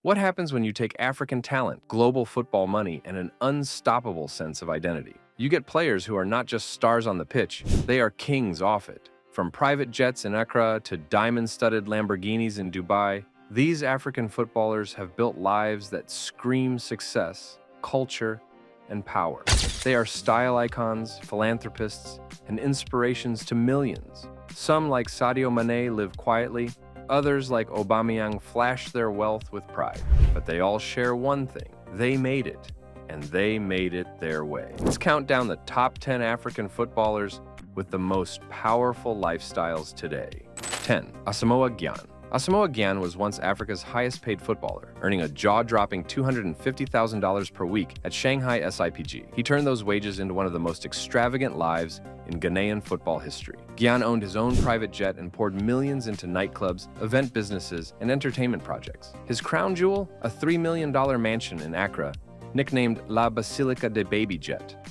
What happens when you take African talent, global football money, and an unstoppable sense of identity? You get players who are not just stars on the pitch, they are kings off it. From private jets in Accra to diamond-studded Lamborghinis in Dubai, these African footballers have built lives that scream success, culture, and power. They are style icons, philanthropists, and inspirations to millions. Some, like Sadio Mane, live quietly. Others, like Aubameyang, flash their wealth with pride. But they all share one thing. They made it, and they made it their way. Let's count down the top 10 African footballers with the most powerful lifestyles today. 10. Asamoah Gyan. Asamoah Gyan was once Africa's highest-paid footballer, earning a jaw-dropping $250,000 per week at Shanghai SIPG. He turned those wages into one of the most extravagant lives in Ghanaian football history. Gyan owned his own private jet and poured millions into nightclubs, event businesses, and entertainment projects. His crown jewel? A $3 million mansion in Accra, nicknamed La Basilica de Baby Jet,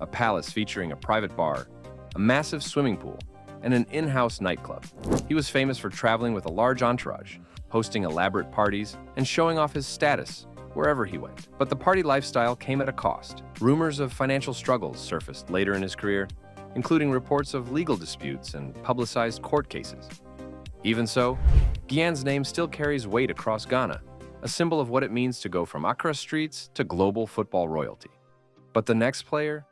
a palace featuring a private bar, a massive swimming pool, and an in-house nightclub. He was famous for traveling with a large entourage, hosting elaborate parties, and showing off his status wherever he went. But the party lifestyle came at a cost. Rumors of financial struggles surfaced later in his career, including reports of legal disputes and publicized court cases. Even so, Gyan's name still carries weight across Ghana, a symbol of what it means to go from Accra streets to global football royalty. But the next player?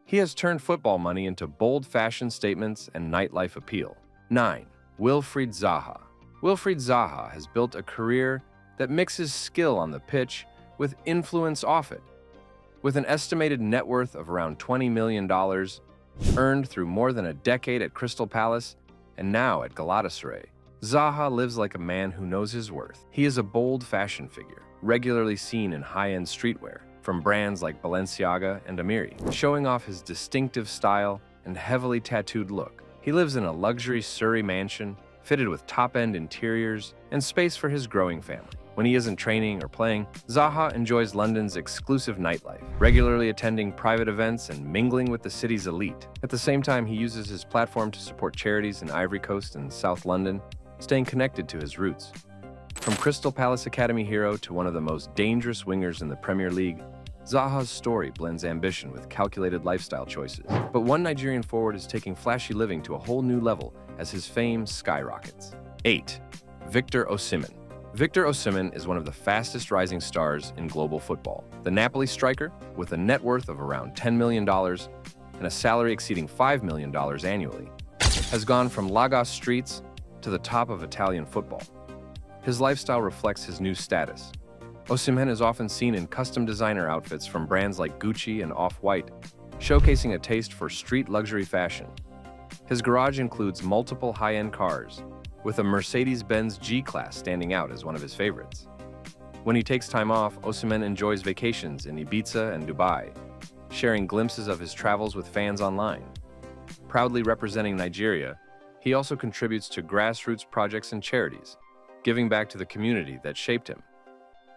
He has turned football money into bold fashion statements and nightlife appeal. 9. Wilfried Zaha. Wilfried Zaha has built a career that mixes skill on the pitch with influence off it. With an estimated net worth of around $20 million, earned through more than a decade at Crystal Palace and now at Galatasaray, Zaha lives like a man who knows his worth. He is a bold fashion figure, regularly seen in high-end streetwear, from brands like Balenciaga and Emerick, showing off his distinctive style and heavily tattooed look. He lives in a luxury Surrey mansion, fitted with top-end interiors and space for his growing family. When he isn't training or playing, Zaha enjoys London's exclusive nightlife, regularly attending private events and mingling with the city's elite. At the same time, he uses his platform to support charities in Ivory Coast and South London, staying connected to his roots. From Crystal Palace Academy hero to one of the most dangerous wingers in the Premier League, Zaha's story blends ambition with calculated lifestyle choices. But one Nigerian forward is taking flashy living to a whole new level as his fame skyrockets. 8. Victor Osimhen. Victor Osimhen is one of the fastest rising stars in global football. The Napoli striker, with a net worth of around $10 million and a salary exceeding $5 million annually, has gone from Lagos streets to the top of Italian football. His lifestyle reflects his new status. Osimhen is often seen in custom designer outfits from brands like Gucci and Off-White, showcasing a taste for street luxury fashion. His garage includes multiple high-end cars, with a Mercedes-Benz G-Class standing out as one of his favorites. When he takes time off, Osimhen enjoys vacations in Ibiza and Dubai, sharing glimpses of his travels with fans online. Proudly representing Nigeria, he also contributes to grassroots projects and charities, giving back to the community that shaped him.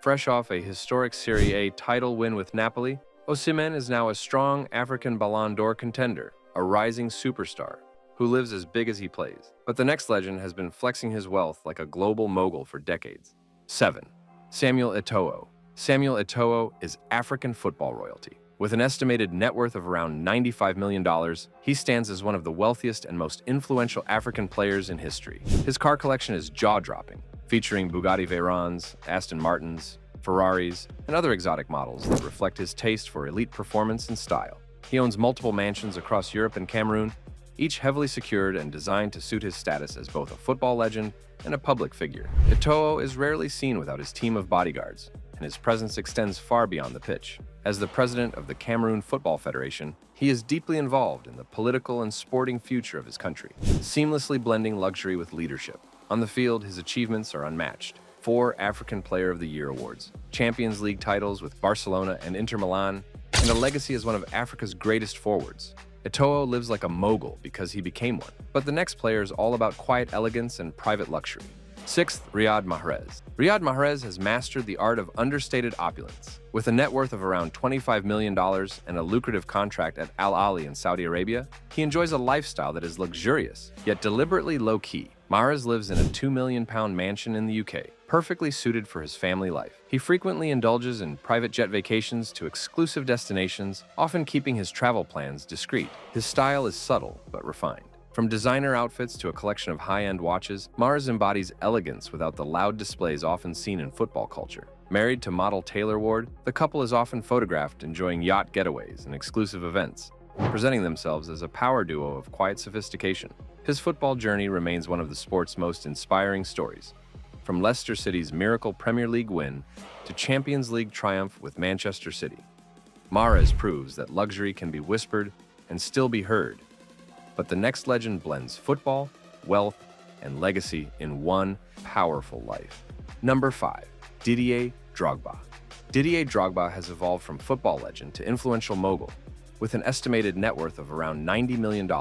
Fresh off a historic Serie A title win with Napoli, Osimhen is now a strong African Ballon d'Or contender, a rising superstar who lives as big as he plays. But the next legend has been flexing his wealth like a global mogul for decades. 7. Samuel Etoile. Samuel Etoile is African football royalty. With an estimated net worth of around $95 million, he stands as one of the wealthiest and most influential African players in history. His car collection is jaw-dropping, featuring Bugatti Veyrons, Aston Martins, Ferraris, and other exotic models that reflect his taste for elite performance and style. He owns multiple mansions across Europe and Cameroon, each heavily secured and designed to suit his status as both a football legend and a public figure. Etoile is rarely seen without his team of bodyguards, and his presence extends far beyond the pitch. As the president of the Cameroon Football Federation, he is deeply involved in the political and sporting future of his country, seamlessly blending luxury with leadership. On the field, his achievements are unmatched. 4 African Player of the Year awards, Champions League titles with Barcelona and Inter Milan, and a legacy as one of Africa's greatest forwards. Etoile lives like a mogul because he became one. But the next player is all about quiet elegance and private luxury. 6th, Riyad Mahrez. Riyad Mahrez has mastered the art of understated opulence. With a net worth of around $25 million and a lucrative contract at Al Ahly in Saudi Arabia, he enjoys a lifestyle that is luxurious, yet deliberately low-key. Mahrez lives in a £2 million mansion in the UK, perfectly suited for his family life. He frequently indulges in private jet vacations to exclusive destinations, often keeping his travel plans discreet. His style is subtle but refined. From designer outfits to a collection of high-end watches, Mahrez embodies elegance without the loud displays often seen in football culture. Married to model Taylor Ward, the couple is often photographed enjoying yacht getaways and exclusive events, presenting themselves as a power duo of quiet sophistication. His football journey remains one of the sport's most inspiring stories. From Leicester City's miracle Premier League win to Champions League triumph with Manchester City, Mahrez proves that luxury can be whispered and still be heard. But the next legend blends football, wealth, and legacy in one powerful life. Number 5. Didier Drogba. Didier Drogba has evolved from football legend to influential mogul. With an estimated net worth of around $90 million,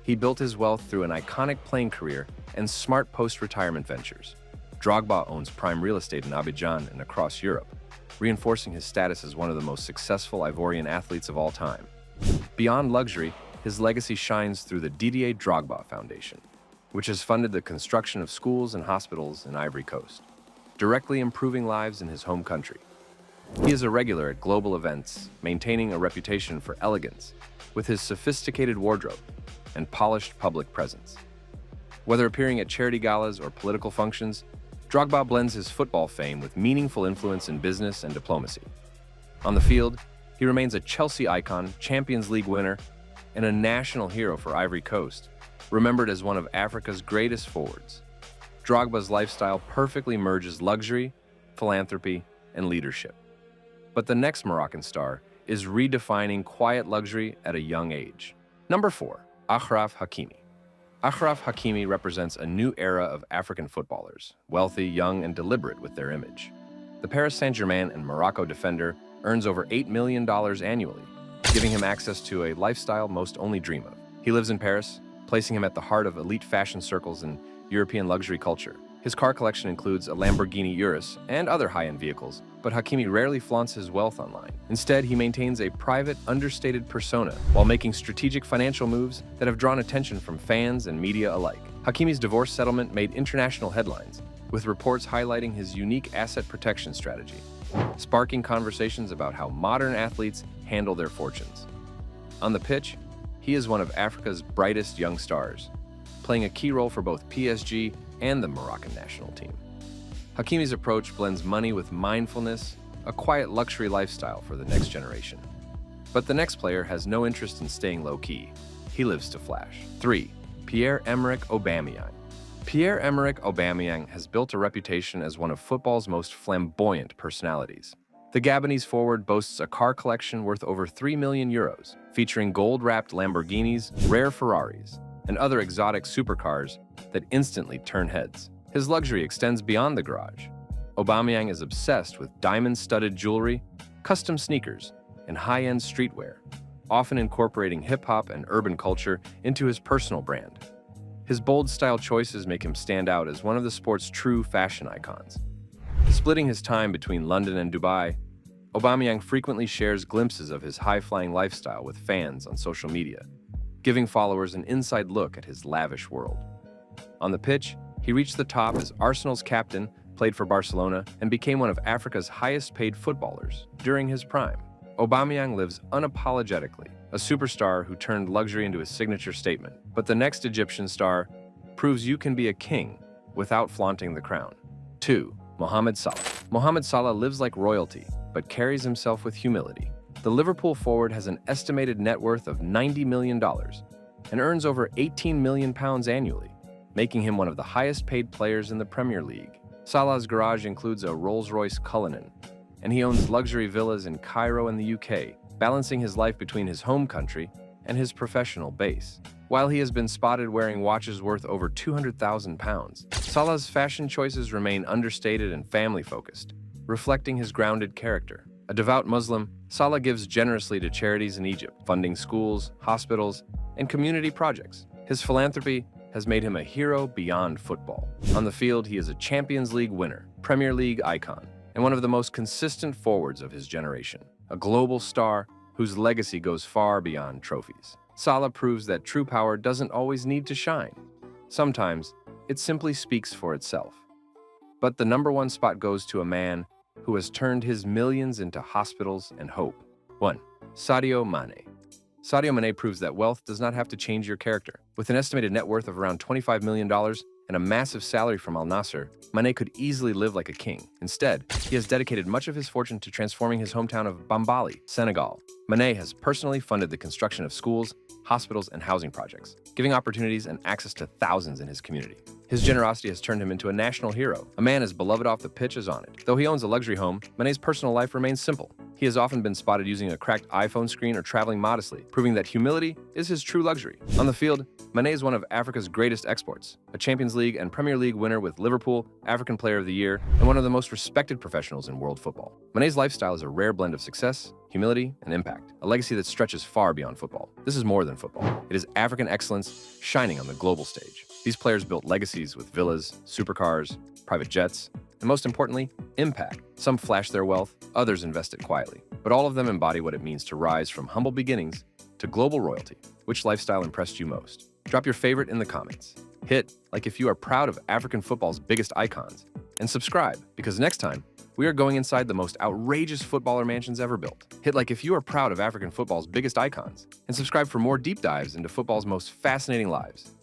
he built his wealth through an iconic playing career and smart post-retirement ventures. Drogba owns prime real estate in Abidjan and across Europe, reinforcing his status as one of the most successful Ivorian athletes of all time. Beyond luxury, his legacy shines through the Didier Drogba Foundation, which has funded the construction of schools and hospitals in Ivory Coast, directly improving lives in his home country. He is a regular at global events, maintaining a reputation for elegance with his sophisticated wardrobe and polished public presence. Whether appearing at charity galas or political functions, Drogba blends his football fame with meaningful influence in business and diplomacy. On the field, he remains a Chelsea icon, Champions League winner, and a national hero for Ivory Coast, remembered as one of Africa's greatest forwards. Drogba's lifestyle perfectly merges luxury, philanthropy, and leadership. But the next Moroccan star is redefining quiet luxury at a young age. Number 4. Achraf Hakimi. Achraf Hakimi represents a new era of African footballers, wealthy, young, and deliberate with their image. The Paris Saint-Germain and Morocco defender earns over $8 million annually, giving him access to a lifestyle most only dream of. He lives in Paris, placing him at the heart of elite fashion circles and European luxury culture. His car collection includes a Lamborghini Urus and other high-end vehicles, but Hakimi rarely flaunts his wealth online. Instead, he maintains a private, understated persona while making strategic financial moves that have drawn attention from fans and media alike. Hakimi's divorce settlement made international headlines, with reports highlighting his unique asset protection strategy, sparking conversations about how modern athletes handle their fortunes. On the pitch, he is one of Africa's brightest young stars, playing a key role for both PSG and the Moroccan national team. Hakimi's approach blends money with mindfulness, a quiet luxury lifestyle for the next generation. But the next player has no interest in staying low-key. He lives to flash. 3. Pierre-Emerick Aubameyang. Pierre-Emerick Aubameyang has built a reputation as one of football's most flamboyant personalities. The Gabonese forward boasts a car collection worth over €3 million, featuring gold-wrapped Lamborghinis, rare Ferraris, and other exotic supercars that instantly turn heads. His luxury extends beyond the garage. Aubameyang is obsessed with diamond-studded jewelry, custom sneakers, and high-end streetwear, often incorporating hip-hop and urban culture into his personal brand. His bold style choices make him stand out as one of the sport's true fashion icons. Splitting his time between London and Dubai, Aubameyang frequently shares glimpses of his high-flying lifestyle with fans on social media, giving followers an inside look at his lavish world. On the pitch, he reached the top as Arsenal's captain, played for Barcelona, and became one of Africa's highest-paid footballers during his prime. Aubameyang lives unapologetically, a superstar who turned luxury into his signature statement. But the next Egyptian star proves you can be a king without flaunting the crown. 2. Mohamed Salah. Mohamed Salah lives like royalty, but carries himself with humility. The Liverpool forward has an estimated net worth of $90 million and earns over £18 million annually, making him one of the highest-paid players in the Premier League. Salah's garage includes a Rolls-Royce Cullinan, and he owns luxury villas in Cairo and the UK, balancing his life between his home country and his professional base. While he has been spotted wearing watches worth over £200,000, Salah's fashion choices remain understated and family-focused, reflecting his grounded character. A devout Muslim, Salah gives generously to charities in Egypt, funding schools, hospitals, and community projects. His philanthropy has made him a hero beyond football. On the field, he is a Champions League winner, Premier League icon, and one of the most consistent forwards of his generation, a global star whose legacy goes far beyond trophies. Salah proves that true power doesn't always need to shine. Sometimes, it simply speaks for itself. But the #1 spot goes to a man who has turned his millions into hospitals and hope. 1. Sadio Mane. Sadio Mané proves that wealth does not have to change your character. With an estimated net worth of around $25 million and a massive salary from Al Nassr, Mané could easily live like a king. Instead, he has dedicated much of his fortune to transforming his hometown of Bambali, Senegal. Mané has personally funded the construction of schools, hospitals, and housing projects, giving opportunities and access to thousands in his community. His generosity has turned him into a national hero, a man as beloved off the pitch as on it. Though he owns a luxury home, Mané's personal life remains simple. He has often been spotted using a cracked iPhone screen or traveling modestly, proving that humility is his true luxury. On the field, Mané is one of Africa's greatest exports, a Champions League and Premier League winner with Liverpool, African Player of the Year, and one of the most respected professionals in world football. Mané's lifestyle is a rare blend of success, humility, and impact, a legacy that stretches far beyond football. This is more than football. It is African excellence shining on the global stage. These players built legacies with villas, supercars, private jets, and most importantly, impact. Some flash their wealth, others invest it quietly. But all of them embody what it means to rise from humble beginnings to global royalty. Which lifestyle impressed you most? Drop your favorite in the comments. Hit like if you are proud of African football's biggest icons. And subscribe, because next time, we are going inside the most outrageous footballer mansions ever built. Hit like if you are proud of African football's biggest icons. And subscribe for more deep dives into football's most fascinating lives.